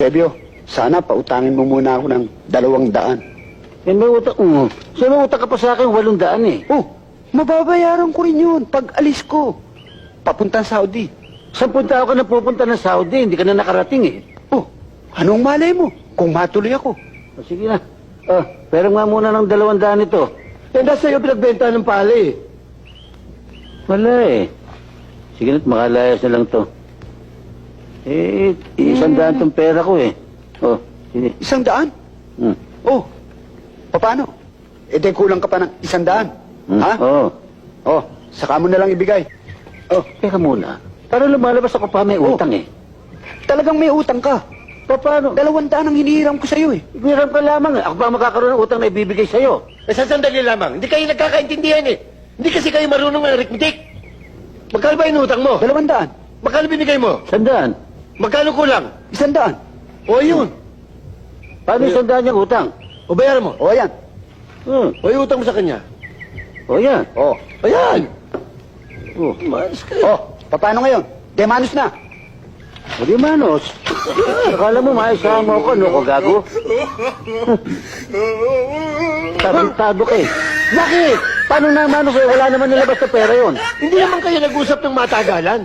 Ebyo, sana pautangin mo muna ako ng 200. Eh, may utang, so may utang ka pa sa akin, 800 eh. Oh, mababayaran ko rin yun pag alis ko. Papuntang Saudi. Saan punta ako na pupunta ng Saudi? Hindi ka na nakarating eh. Oh, anong malay mo kung matuloy ako? O, sige na. Pero nga muna ng 200 ito. Eh, nasa iyo pinagbenta ng pali. Wala eh. Sige na't makalayas na lang to. Eh, 100 tong pera ko eh. Oh, sige. 100? Hmm. Oh, paano? Eh, di kulang ka pa ng 100. Ha? Oo. Oh, saka mo na lang ibigay. Oh, teka muna. Para lumalabas ako pa may utang eh. Talagang may utang ka. Paano? 200 ang hinihiram ko sa'yo eh. Hiram ka lamang eh. Ako pa magkakaroon ng utang na ibibigay sa'yo. Eh, sa sandali lamang. Hindi kayo nagkakaintindihan eh. Hindi kasi kayo marunong ng arithmetic. Magkano ba inutang mo? 200. Magkano binigay mo? 100. Magkano kulang? 100. O yun. Paano 100 yung utang? O bayaran mo. O, yan. O yung utang mo sa kanya. O yan. Oh. Ayan. Oh. Mas ka. Oh, paano ngayon? Demanos na. O di manos. Akala mo maisahan mo ako, ano ko gago? Tarantado ka eh. Bakit? Paano na manos eh? Wala naman nilabas na pera yon. Hindi naman kayo nag-usap ng matagalan.